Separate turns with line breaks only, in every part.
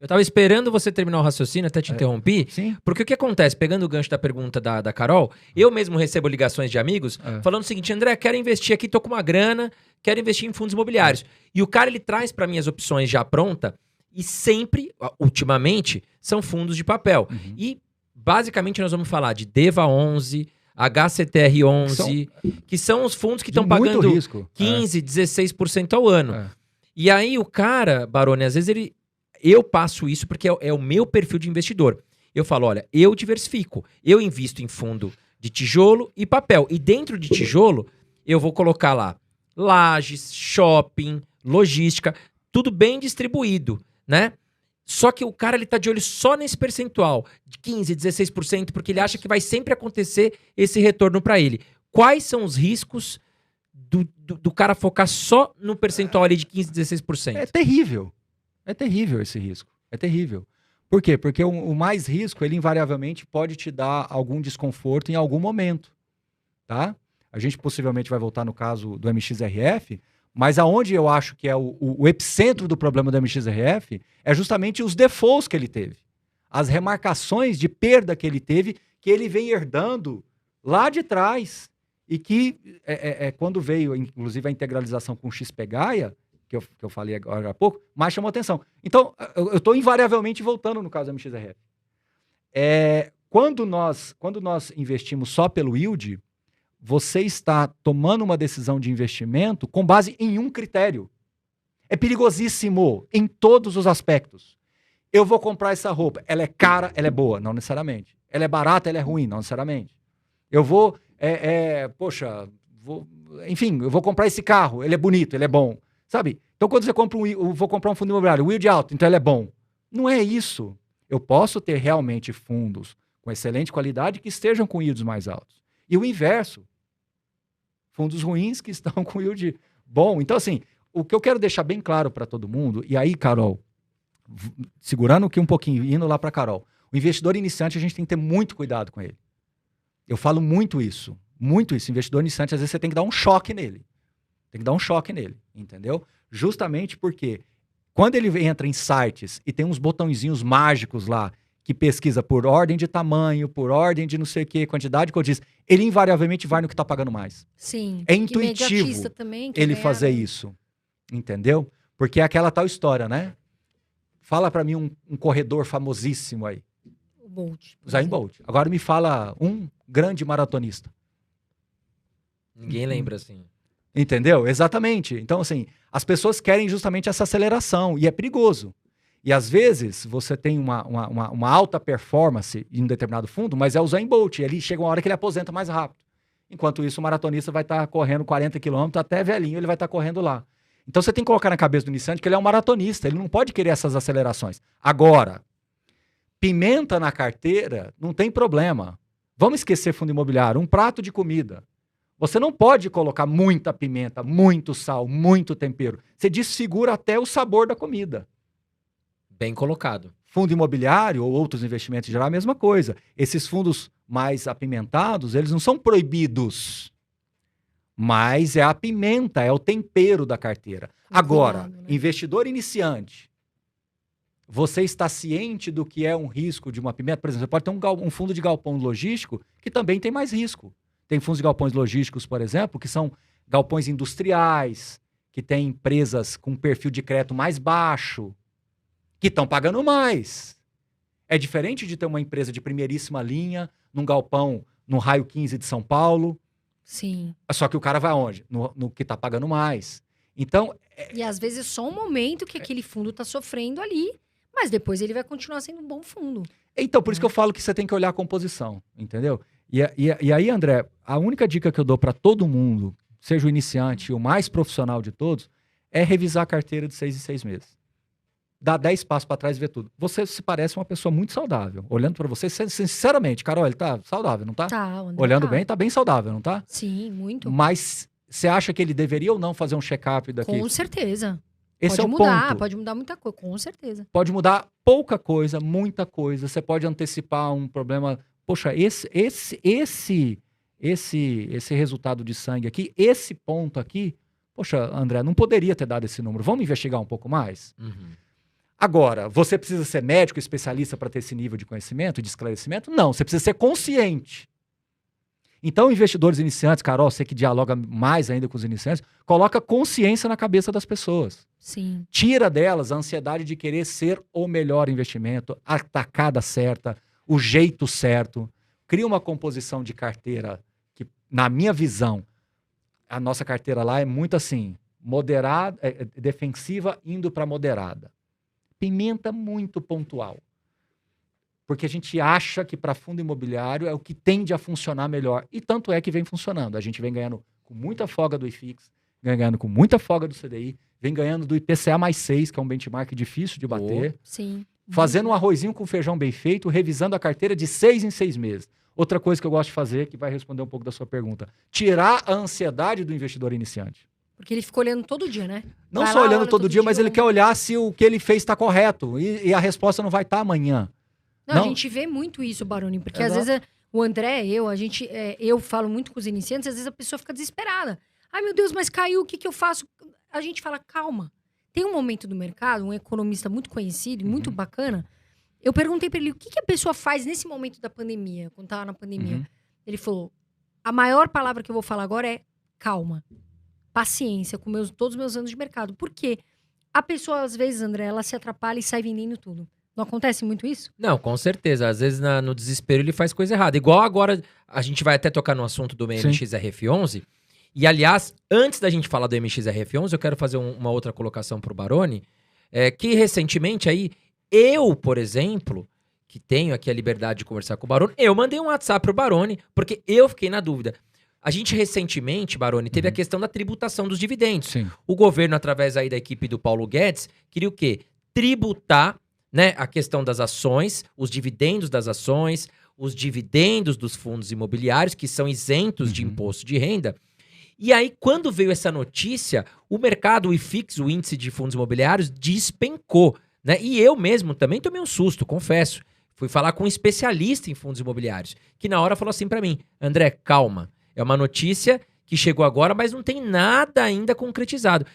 Eu tava esperando você terminar o raciocínio, até te interrompi.
Sim.
Porque o que acontece, pegando o gancho da pergunta da Carol, eu mesmo recebo ligações de amigos falando o seguinte: André, quero investir aqui, tô com uma grana, quero investir em fundos imobiliários. E o cara, ele traz para mim as opções já pronta e sempre, ultimamente, são fundos de papel. E, basicamente, nós vamos falar de DEVA 11, HCTR11, que são os fundos que estão pagando
risco.
15%, 16% ao ano. E aí o cara, Baroni, às vezes eu passo isso porque é o meu perfil de investidor. Eu falo, olha, eu diversifico. Eu invisto em fundo de tijolo e papel. E dentro de tijolo, eu vou colocar lá lajes, shopping, logística, tudo bem distribuído, né? Só que o cara, ele tá de olho só nesse percentual de 15%, 16%, porque ele acha que vai sempre acontecer esse retorno para ele. Quais são os riscos do cara focar só no percentual ali de 15%, 16%?
É terrível. É terrível esse risco. É terrível. Por quê? Porque o mais risco, ele invariavelmente pode te dar algum desconforto em algum momento, tá? A gente possivelmente vai voltar no caso do MXRF, mas aonde eu acho que é o epicentro do problema do MXRF é justamente os defaults que ele teve. As remarcações de perda que ele teve, que ele vem herdando lá de trás. E que, quando veio, inclusive, a integralização com o XP Gaia, que eu falei agora há pouco, mais chamou atenção. Então, eu estou invariavelmente voltando no caso do MXRF. Quando nós investimos só pelo yield, você está tomando uma decisão de investimento com base em um critério. É perigosíssimo em todos os aspectos. Eu vou comprar essa roupa. Ela é cara, ela é boa? Não necessariamente. Ela é barata, ela é ruim? Não necessariamente. Eu vou... enfim, eu vou comprar esse carro. Ele é bonito, ele é bom. Sabe? Então, quando você compra vou comprar um fundo imobiliário, o yield alto, então ele é bom. Não é isso. Eu posso ter realmente fundos com excelente qualidade que estejam com yields mais altos. E o inverso. Fundos ruins que estão com yield bom. Então, assim, o que eu quero deixar bem claro para todo mundo, e aí, Carol, segurando aqui um pouquinho, indo lá para Carol, o investidor iniciante, a gente tem que ter muito cuidado com ele. Eu falo muito isso. Investidor iniciante, às vezes você tem que dar um choque nele. Tem que dar um choque nele, entendeu? Justamente porque quando ele entra em sites e tem uns botõezinhos mágicos lá, que pesquisa por ordem de tamanho, por ordem de não sei o que, quantidade de codices, ele invariavelmente vai no que está pagando mais.
Sim.
É intuitivo
também,
ele fazer isso, entendeu? Porque é aquela tal história, né? Fala para mim um corredor famosíssimo aí.
O Bolt.
Usain Bolt. Agora me fala um grande maratonista.
Ninguém lembra assim.
Entendeu? Exatamente. Então, assim, as pessoas querem justamente essa aceleração e é perigoso. E às vezes você tem uma alta performance em um determinado fundo, mas é o Usain Bolt. E ali chega uma hora que ele aposenta mais rápido. Enquanto isso, o maratonista vai estar correndo 40 quilômetros, até velhinho ele vai estar correndo lá. Então você tem que colocar na cabeça do iniciante que ele é um maratonista, ele não pode querer essas acelerações. Agora, pimenta na carteira não tem problema. Vamos esquecer fundo imobiliário, um prato de comida. Você não pode colocar muita pimenta, muito sal, muito tempero. Você desfigura até o sabor da comida.
Bem colocado.
Fundo imobiliário ou outros investimentos em geral, a mesma coisa. Esses fundos mais apimentados, eles não são proibidos. Mas é a pimenta, é o tempero da carteira. Agora, investidor iniciante, você está ciente do que é um risco de uma pimenta? Por exemplo, você pode ter um fundo de galpão logístico que também tem mais risco. Tem fundos de galpões logísticos, por exemplo, que são galpões industriais, que têm empresas com perfil de crédito mais baixo, que estão pagando mais. É diferente de ter uma empresa de primeiríssima linha, num galpão, no raio 15 de São Paulo.
Sim.
Só que o cara vai aonde? No que está pagando mais. Então...
E às vezes é só um momento que aquele fundo está sofrendo ali, mas depois ele vai continuar sendo um bom fundo.
Então, por isso que eu falo que você tem que olhar a composição, entendeu? E aí, André, a única dica que eu dou para todo mundo, seja o iniciante e o mais profissional de todos, é revisar a carteira de 6 em 6 meses. Dá 10 passos para trás e ver tudo. Você se parece uma pessoa muito saudável. Olhando para você, sinceramente, Carol, ele tá saudável, não tá?
Tá,
olhando bem, tá bem saudável, não tá?
Sim, muito.
Mas você acha que ele deveria ou não fazer um check-up daqui?
Com certeza.
Esse
pode
é o
mudar,
ponto.
pode mudar muita coisa, com certeza.
Pode mudar pouca coisa, muita coisa. Você pode antecipar um problema. Poxa, esse resultado de sangue aqui, esse ponto aqui, poxa, André, não poderia ter dado esse número. Vamos investigar um pouco mais?
Uhum.
Agora, você precisa ser médico, especialista para ter esse nível de conhecimento, de esclarecimento? Não, você precisa ser consciente. Então, investidores iniciantes, Carol, você que dialoga mais ainda com os iniciantes, coloca consciência na cabeça das pessoas.
Sim.
Tira delas a ansiedade de querer ser o melhor investimento, a tacada certa, o jeito certo. Cria uma composição de carteira que, na minha visão, a nossa carteira lá é muito assim, moderada, defensiva indo para moderada. Pimenta muito pontual. Porque a gente acha que para fundo imobiliário é o que tende a funcionar melhor. E tanto é que vem funcionando. A gente vem ganhando com muita folga do IFIX, vem ganhando com muita folga do CDI, vem ganhando do IPCA mais 6, que é um benchmark difícil de bater.
Sim.
Fazendo um arrozinho com feijão bem feito, revisando a carteira de 6 em 6 meses. Outra coisa que eu gosto de fazer, que vai responder um pouco da sua pergunta, tirar a ansiedade do investidor iniciante.
Porque ele fica olhando todo dia, né?
Não
Vai
só
lá,
olhando
olha
todo dia, mas ele
olha.
quer olhar se o que ele fez está correto. E a resposta não vai estar amanhã.
Não,
Não.
a gente vê muito isso, Baroni, porque
Exato.
às vezes o André, eu falo muito com os iniciantes, às vezes a pessoa fica desesperada. Ai, meu Deus, mas caiu, o que que eu faço? A gente fala, calma. Tem um momento do mercado, um economista muito conhecido e muito bacana, eu perguntei pra ele, o que que a pessoa faz nesse momento da pandemia, quando tava na pandemia? Ele falou, a maior palavra que eu vou falar agora é calma. Paciência, com todos os meus anos de mercado. Por quê? A pessoa, às vezes, André, ela se atrapalha e sai vendendo tudo. Não acontece muito isso?
Não, com certeza. Às vezes no desespero ele faz coisa errada. Igual agora, a gente vai até tocar no assunto do MXRF11. E, aliás, antes da gente falar do MXRF11, eu quero fazer uma outra colocação pro Baroni. Que recentemente aí, eu, por exemplo, que tenho aqui a liberdade de conversar com o Baroni, eu mandei um WhatsApp pro Baroni, porque eu fiquei na dúvida. A gente recentemente, Baroni, teve a questão da tributação dos dividendos.
Sim.
O governo, através aí da equipe do Paulo Guedes, queria o quê? Tributar, né, a questão das ações, os dividendos das ações, os dividendos dos fundos imobiliários, que são isentos de imposto de renda. E aí, quando veio essa notícia, o mercado, o IFIX, o índice de fundos imobiliários, despencou, né? E eu mesmo também tomei um susto, confesso. Fui falar com um especialista em fundos imobiliários, que na hora falou assim pra mim, André, calma, é uma notícia que chegou agora, mas não tem nada ainda concretizado.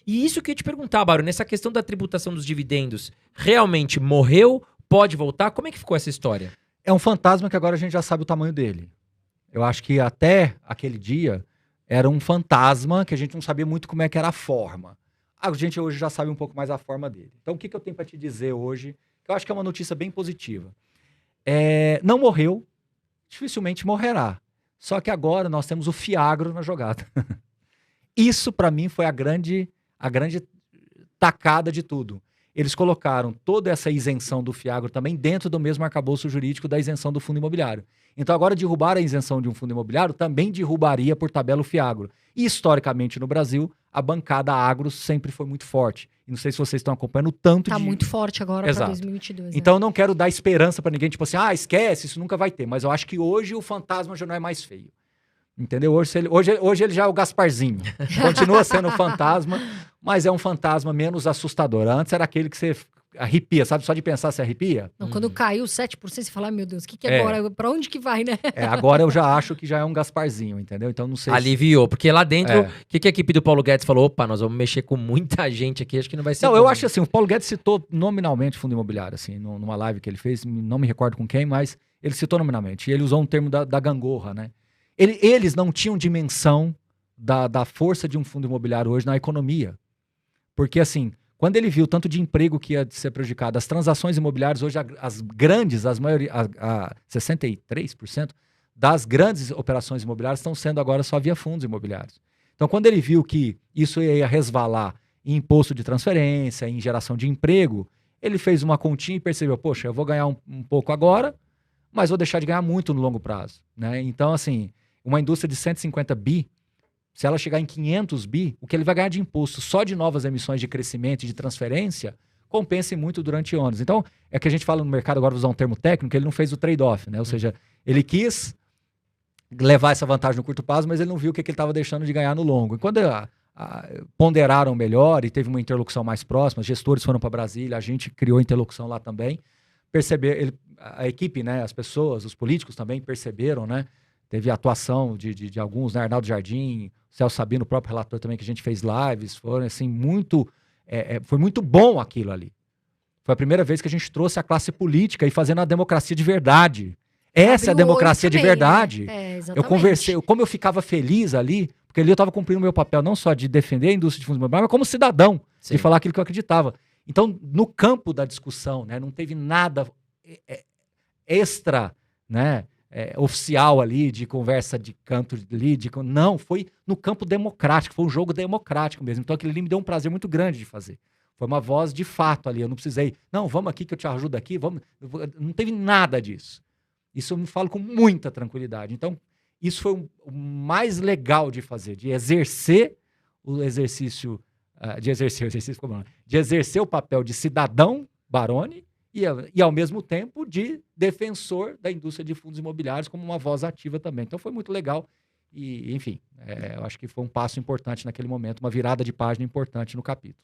E isso que eu ia te perguntar, Baroni, nessa questão da tributação dos dividendos, realmente morreu? Pode voltar? Como é que ficou essa história?
É um fantasma que agora a gente já sabe o tamanho dele. Eu acho que até aquele dia era um fantasma que a gente não sabia muito como é que era a forma. A gente hoje já sabe um pouco mais a forma dele. Então o que eu tenho para te dizer hoje, que eu acho que é uma notícia bem positiva. Não morreu, dificilmente morrerá. Só que agora nós temos o Fiagro na jogada. Isso para mim foi a grande tacada de tudo. Eles colocaram toda essa isenção do Fiagro também dentro do mesmo arcabouço jurídico da isenção do fundo imobiliário. Então agora derrubar a isenção de um fundo imobiliário também derrubaria por tabela o Fiagro. E historicamente no Brasil, a bancada agro sempre foi muito forte. E não sei se vocês estão acompanhando o tanto
Tá muito forte agora para
Exato.
2022.
Então eu não quero dar esperança para ninguém, tipo assim, esquece, isso nunca vai ter. Mas eu acho que hoje o fantasma já não é mais feio. Entendeu? Hoje ele já é o Gasparzinho. Continua sendo um fantasma, mas é um fantasma menos assustador. Antes era aquele que você arrepia, sabe? Só de pensar se arrepia.
Não, quando caiu 7%, você fala, meu Deus, o que é agora? Pra onde que vai, né?
Agora eu já acho que já é um Gasparzinho, entendeu? Então não sei
Aliviou, porque lá dentro, o que a equipe do Paulo Guedes falou? Opa, nós vamos mexer com muita gente aqui, acho que não vai ser
Não,
bom.
eu acho assim, o Paulo Guedes citou nominalmente fundo imobiliário, assim, numa live que ele fez, não me recordo com quem, mas ele citou nominalmente. E ele usou um termo da gangorra, né? Eles não tinham dimensão da força de um fundo imobiliário hoje na economia. Porque, assim, quando ele viu tanto de emprego que ia ser prejudicado, as transações imobiliárias hoje, as grandes, 63% das grandes operações imobiliárias estão sendo agora só via fundos imobiliários. Então, quando ele viu que isso ia resvalar em imposto de transferência, em geração de emprego, ele fez uma continha e percebeu, poxa, eu vou ganhar um pouco agora, mas vou deixar de ganhar muito no longo prazo, né? Então, assim, uma indústria de 150 bi, se ela chegar em 500 bi, o que ele vai ganhar de imposto só de novas emissões de crescimento e de transferência, compensa muito durante anos. Então, é que a gente fala no mercado, agora vou usar um termo técnico, ele não fez o trade-off, né? Ou seja, ele quis levar essa vantagem no curto prazo, mas ele não viu o que ele estava deixando de ganhar no longo. E quando ponderaram melhor e teve uma interlocução mais próxima, gestores foram para Brasília, a gente criou interlocução lá também, a equipe, né, as pessoas, os políticos também perceberam, né? Teve a atuação de alguns, né? Arnaldo Jardim, Celso Sabino, o próprio relator também, que a gente fez lives, foram assim, foi muito bom aquilo ali. Foi a primeira vez que a gente trouxe a classe política e fazendo a democracia de verdade. Essa é a democracia de verdade. Eu conversei, como eu ficava feliz ali, porque ali eu estava cumprindo o meu papel não só de defender a indústria de fundos imobiliários, mas como cidadão,
Sim.
de falar aquilo que eu acreditava. Então, no campo da discussão, né, não teve nada extra, né, oficial ali, de conversa de canto ali, não, foi no campo democrático, foi um jogo democrático mesmo. Então aquilo ali me deu um prazer muito grande de fazer. Foi uma voz de fato ali, eu não precisei, não, vamos aqui que eu te ajudo aqui, vamos. Não teve nada disso. Isso eu me falo com muita tranquilidade. Então, isso foi o mais legal de fazer, de exercer o exercício, de exercer o papel de cidadão Baroni e ao mesmo tempo, de defensor da indústria de fundos imobiliários como uma voz ativa também. Então, foi muito legal e, enfim, eu acho que foi um passo importante naquele momento, uma virada de página importante no capítulo.